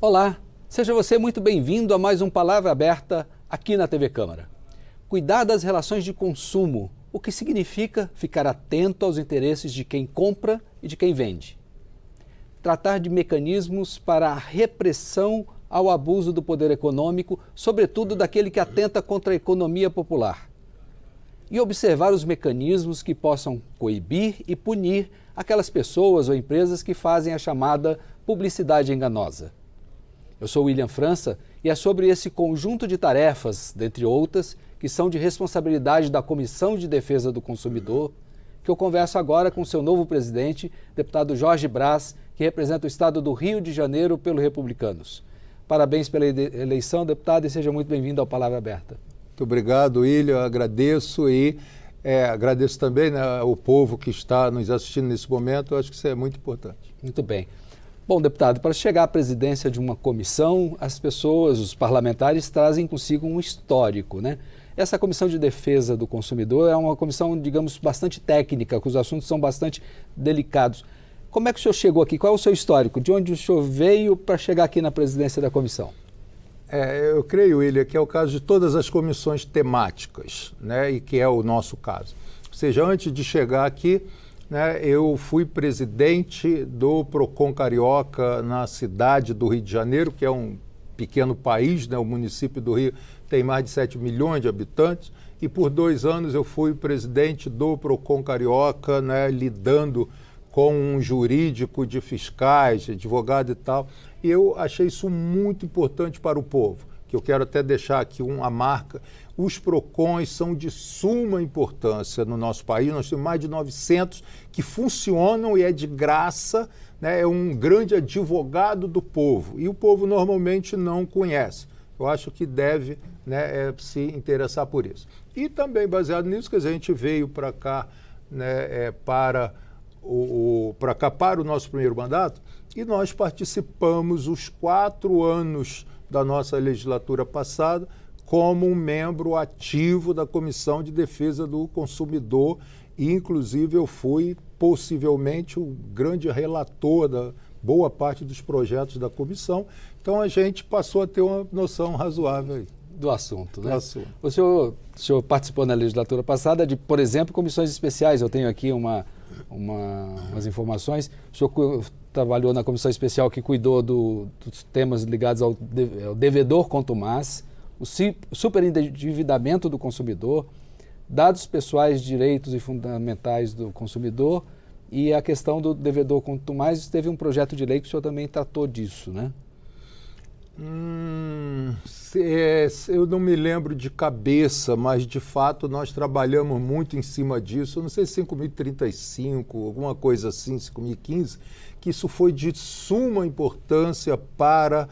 Olá, seja você muito bem-vindo a mais um Palavra Aberta aqui na TV Câmara. Cuidar das relações de consumo, o que significa ficar atento aos interesses de quem compra e de quem vende. Tratar de mecanismos para a repressão ao abuso do poder econômico, sobretudo daquele que atenta contra a economia popular. E observar os mecanismos que possam coibir e punir aquelas pessoas ou empresas que fazem a chamada publicidade enganosa. Eu sou William França e é sobre esse conjunto de tarefas, dentre outras, que são de responsabilidade da Comissão de Defesa do Consumidor, que eu converso agora com seu novo presidente, deputado Jorge Brás, que representa o estado do Rio de Janeiro pelo Republicanos. Parabéns pela eleição, deputado, e seja muito bem-vindo ao Palavra Aberta. Muito obrigado, William, agradeço e agradeço também, né, o povo que está nos assistindo nesse momento, eu acho que isso é muito importante. Muito bem. Bom, deputado, para chegar à presidência de uma comissão, as pessoas, os parlamentares, trazem consigo um histórico, né? Essa Comissão de Defesa do Consumidor é uma comissão, digamos, bastante técnica, cujos assuntos são bastante delicados. Como é que o senhor chegou aqui? Qual é o seu histórico? De onde o senhor veio para chegar aqui na presidência da comissão? Eu creio, William, que é o caso de todas as comissões temáticas, né, e que é o nosso caso. Ou seja, antes de chegar aqui, né, eu fui presidente do Procon Carioca na cidade do Rio de Janeiro, que é um pequeno país, né, o município do Rio tem mais de 7 milhões de habitantes, e por 2 anos eu fui presidente do Procon Carioca, né, lidando com um jurídico de fiscais, advogado e tal, e eu achei isso muito importante para o povo, que eu quero até deixar aqui uma marca. Os PROCONs são de suma importância no nosso país, nós temos mais de 900 que funcionam e é de graça, né? É um grande advogado do povo, e o povo normalmente não conhece. Eu acho que deve, né, se interessar por isso. E também baseado nisso, que a gente veio para cá, né, para o nosso primeiro mandato, e nós participamos os 4 anos da nossa legislatura passada como um membro ativo da Comissão de Defesa do Consumidor, e inclusive eu fui possivelmente o grande relator da boa parte dos projetos da comissão, então a gente passou a ter uma noção razoável aí. Do assunto, né? Do assunto. O senhor participou na legislatura passada de, por exemplo, comissões especiais. Eu tenho aqui umas informações. O senhor trabalhou na comissão especial que cuidou dos temas ligados ao devedor contumaz, o superendividamento do consumidor, dados pessoais, direitos e fundamentais do consumidor e a questão do devedor contumaz. Teve um projeto de lei que o senhor também tratou disso, né? Eu não me lembro de cabeça, mas de fato nós trabalhamos muito em cima disso. Eu não sei se 5.035, alguma coisa assim, 5.015, que isso foi de suma importância para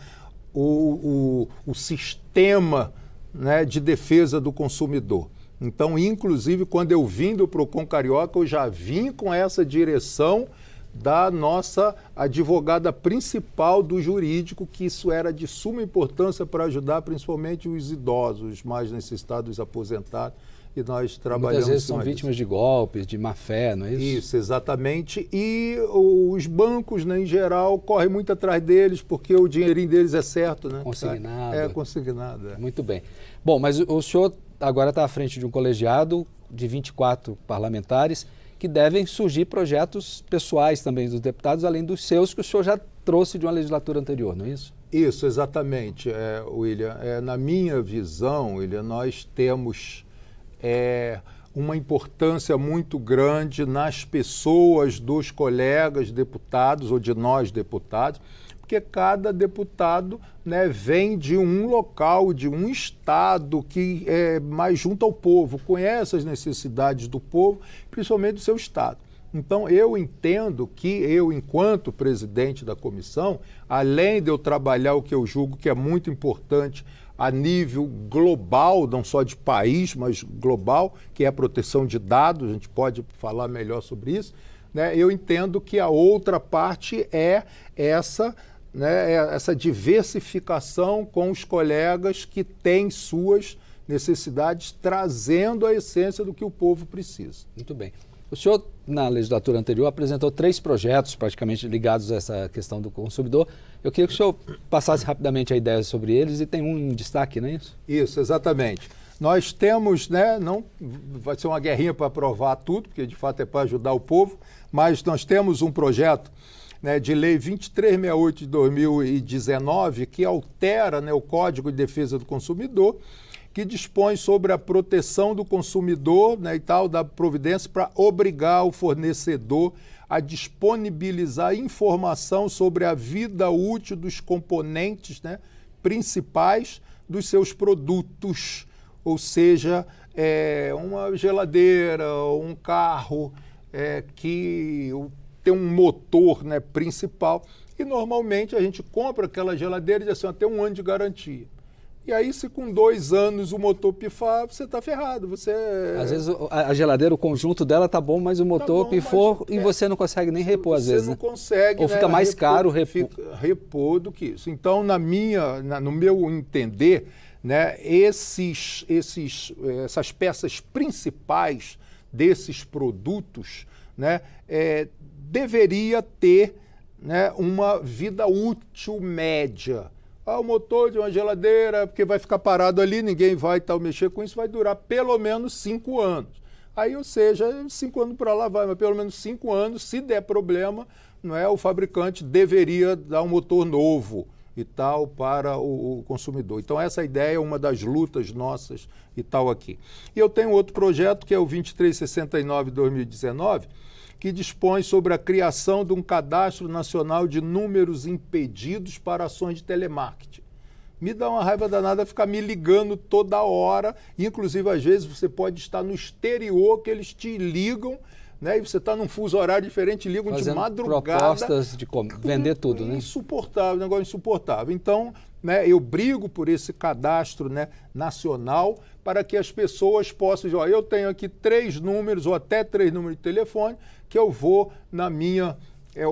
o sistema, né, de defesa do consumidor. Então, inclusive, quando eu vim do Procon Carioca, eu já vim com essa direção da nossa advogada principal do jurídico, que isso era de suma importância para ajudar principalmente os idosos, os mais necessitados, os aposentados, e nós trabalhamos... Muitas vezes são vítimas de golpes, de má-fé, não é isso? Isso, exatamente, e os bancos, né, em geral, correm muito atrás deles, porque o dinheirinho deles é certo, né? Consignado. Consignado. Muito bem. Bom, mas o senhor agora está à frente de um colegiado de 24 parlamentares, que devem surgir projetos pessoais também dos deputados, além dos seus, que o senhor já trouxe de uma legislatura anterior, não é isso? Isso, exatamente, William. Na minha visão, William, nós temos uma importância muito grande nas pessoas dos colegas deputados, ou de nós deputados, porque cada deputado, né, vem de um local, de um estado que é mais junto ao povo, conhece as necessidades do povo, principalmente do seu estado. Então, eu entendo que eu, enquanto presidente da comissão, além de eu trabalhar o que eu julgo que é muito importante a nível global, não só de país, mas global, que é a proteção de dados, a gente pode falar melhor sobre isso, né, eu entendo que a outra parte é essa, né, essa diversificação com os colegas que têm suas necessidades, trazendo a essência do que o povo precisa. Muito bem. O senhor, na legislatura anterior, apresentou 3 projetos praticamente ligados a essa questão do consumidor. Eu queria que o senhor passasse rapidamente a ideia sobre eles, e tem um em destaque, não é isso? Isso, exatamente. Nós temos, né, não vai ser uma guerrinha para aprovar tudo, porque de fato é para ajudar o povo, mas nós temos um projeto, né, de lei 2368 de 2019, que altera, né, o Código de Defesa do Consumidor, que dispõe sobre a proteção do consumidor, né, e tal, da providência para obrigar o fornecedor a disponibilizar informação sobre a vida útil dos componentes, né, principais dos seus produtos, ou seja, uma geladeira, um carro que tem um motor, né, principal, e normalmente a gente compra aquela geladeira e diz assim, tem 1 ano de garantia. E aí, se com 2 anos o motor pifar, você está ferrado. Às vezes a geladeira, o conjunto dela tá bom, mas o motor pifou e você não consegue nem repor, às vezes. Você não né? consegue. Ou fica mais caro repor do que isso. Então, no meu entender, né, essas peças principais desses produtos, né, deveria ter, né, uma vida útil média. O motor de uma geladeira, porque vai ficar parado ali, ninguém vai mexer com isso, vai durar pelo menos 5 anos. Aí, ou seja, 5 anos para lá vai, mas pelo menos 5 anos, se der problema, não é, o fabricante deveria dar um motor novo e tal para o consumidor. Então, essa ideia é uma das lutas nossas e tal aqui. E eu tenho outro projeto, que é o 2369 de 2019, que dispõe sobre a criação de um cadastro nacional de números impedidos para ações de telemarketing. Me dá uma raiva danada ficar me ligando toda hora, inclusive às vezes você pode estar no exterior que eles te ligam, né? E você está num fuso horário diferente, ligam fazendo de madrugada. Propostas de vender tudo, né? Insuportável, negócio insuportável. Então, né, eu brigo por esse cadastro, né, nacional, para que as pessoas possam dizer, eu tenho aqui 3 números ou até 3 números de telefone, que eu vou na minha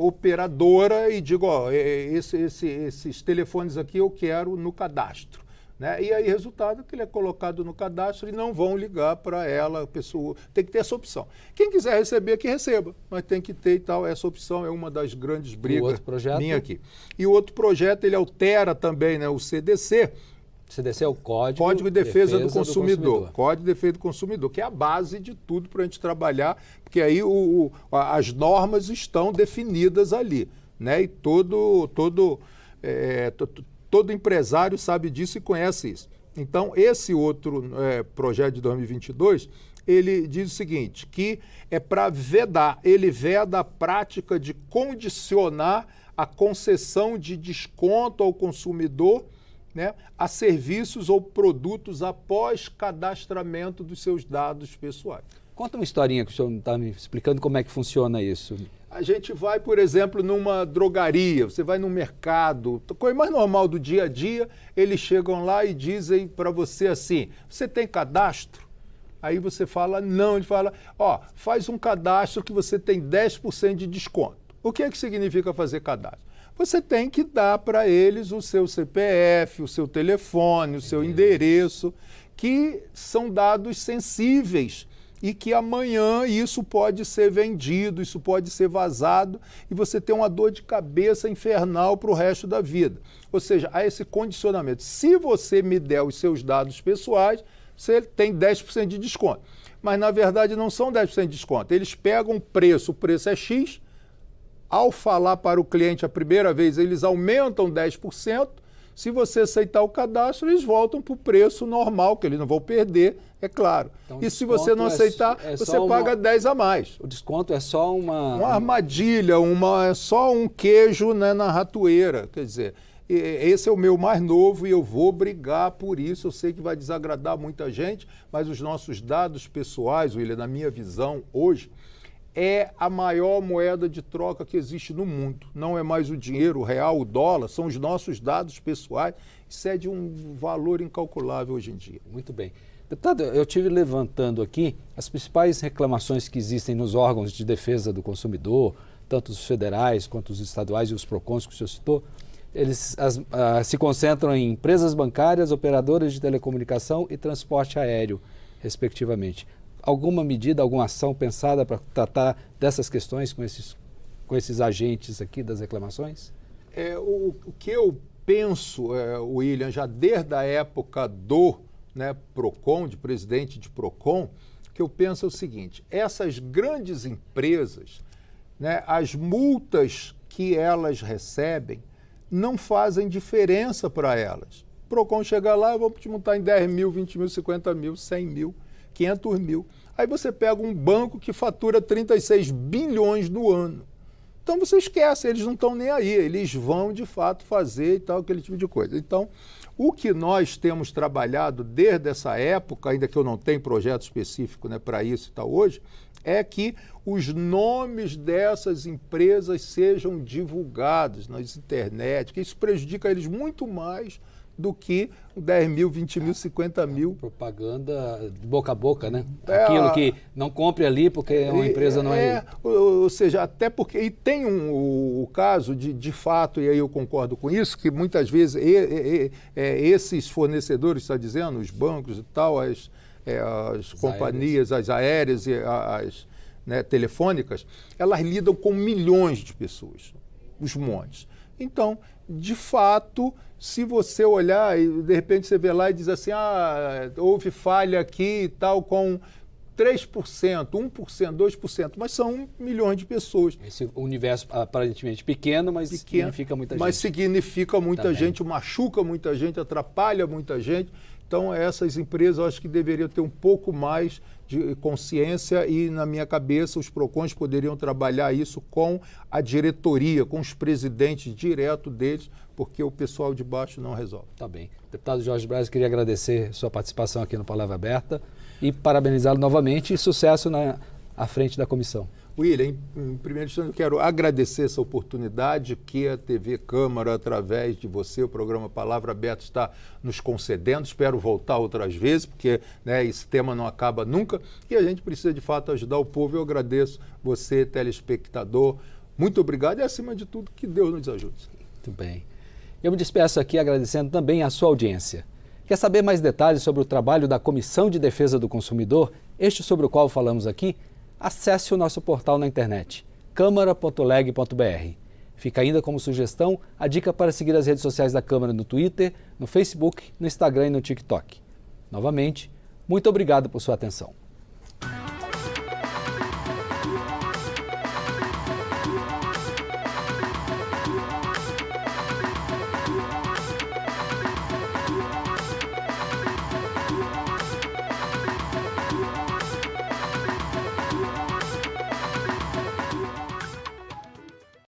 operadora e digo, esses telefones aqui eu quero no cadastro. Né? E aí, resultado é que ele é colocado no cadastro e não vão ligar para ela, a pessoa. Tem que ter essa opção. Quem quiser receber, que receba, mas tem que ter e tal. Essa opção é uma das grandes brigas minha aqui. E o outro projeto, ele altera também, né, o CDC. CDC é o Código de Defesa do Consumidor. Código de Defesa do Consumidor, que é a base de tudo para a gente trabalhar, porque aí as normas estão definidas ali, né? E todo empresário sabe disso e conhece isso. Então, esse outro projeto de 2022, ele diz o seguinte, que é para vedar, ele veda a prática de condicionar a concessão de desconto ao consumidor, né, a serviços ou produtos após cadastramento dos seus dados pessoais. Conta uma historinha que o senhor está me explicando como é que funciona isso. A gente vai, por exemplo, numa drogaria, você vai no mercado, coisa mais normal do dia a dia, eles chegam lá e dizem para você assim, você tem cadastro? Aí você fala, não, ele fala, faz um cadastro que você tem 10% de desconto. O que é que significa fazer cadastro? Você tem que dar para eles o seu CPF, o seu telefone, o seu endereço, que são dados sensíveis e que amanhã isso pode ser vendido, isso pode ser vazado e você tem uma dor de cabeça infernal para o resto da vida. Ou seja, há esse condicionamento. Se você me der os seus dados pessoais, você tem 10% de desconto. Mas, na verdade, não são 10% de desconto. Eles pegam o preço é X, ao falar para o cliente a primeira vez, eles aumentam 10%, se você aceitar o cadastro, eles voltam para o preço normal, que eles não vão perder, é claro. Então, e se você não aceitar, você paga 10 a mais. O desconto é só uma armadilha, é só um queijo, né, na ratoeira. Quer dizer, esse é o meu mais novo e eu vou brigar por isso. Eu sei que vai desagradar muita gente, mas os nossos dados pessoais, William, na minha visão hoje, é a maior moeda de troca que existe no mundo. Não é mais o dinheiro, o real, o dólar, são os nossos dados pessoais. Isso é de um valor incalculável hoje em dia. Muito bem. Deputado, eu estive levantando aqui as principais reclamações que existem nos órgãos de defesa do consumidor, tanto os federais quanto os estaduais e os PROCONs que o senhor citou. Eles se concentram em empresas bancárias, operadoras de telecomunicação e transporte aéreo, respectivamente. alguma medida, alguma ação pensada para tratar dessas questões com esses agentes aqui das reclamações? O que eu penso, William, já desde a época do PROCON, de presidente de PROCON, que eu penso é o seguinte: essas grandes empresas, as multas que elas recebem não fazem diferença para elas. O PROCON chega lá, vamos te multar em 10 mil, 20 mil, 50 mil, 100 mil, 500 mil. Aí você pega um banco que fatura 36 bilhões no ano. Então você esquece, eles não estão nem aí, eles vão de fato fazer e tal, aquele tipo de coisa. Então, o que nós temos trabalhado desde essa época, ainda que eu não tenha projeto específico para isso e tal hoje, é que os nomes dessas empresas sejam divulgados nas internet, que isso prejudica eles muito mais do que 10 mil, 20 mil, 50 mil. Propaganda de boca a boca, né? Aquilo que não compre ali porque uma empresa não é... Ou seja, até porque... E tem o caso de fato, e aí eu concordo com isso, que muitas vezes esses fornecedores, está dizendo, os bancos e tal, as companhias, as aéreas e as telefônicas, elas lidam com milhões de pessoas, os montes. Então, de fato, se você olhar e de repente você vê lá e diz assim, houve falha aqui e tal com 3%, 1%, 2%, mas são milhões de pessoas. Esse universo aparentemente pequeno, mas significa muita gente. Mas significa muita gente, machuca muita gente, atrapalha muita gente. Então, essas empresas, eu acho que deveriam ter um pouco mais de consciência e, na minha cabeça, os PROCONs poderiam trabalhar isso com a diretoria, com os presidentes direto deles, porque o pessoal de baixo não resolve. Tá bem. Deputado Jorge Braz, queria agradecer sua participação aqui no Palavra Aberta e parabenizá-lo novamente e sucesso à frente da comissão. William, em primeiro instante, eu quero agradecer essa oportunidade que a TV Câmara, através de você, o programa Palavra Aberta, está nos concedendo. Espero voltar outras vezes, porque esse tema não acaba nunca e a gente precisa, de fato, ajudar o povo. Eu agradeço você, telespectador. Muito obrigado e, acima de tudo, que Deus nos ajude. Muito bem. Eu me despeço aqui agradecendo também a sua audiência. Quer saber mais detalhes sobre o trabalho da Comissão de Defesa do Consumidor, este sobre o qual falamos aqui? Acesse o nosso portal na internet, câmara.leg.br. Fica ainda como sugestão a dica para seguir as redes sociais da Câmara no Twitter, no Facebook, no Instagram e no TikTok. Novamente, muito obrigado por sua atenção.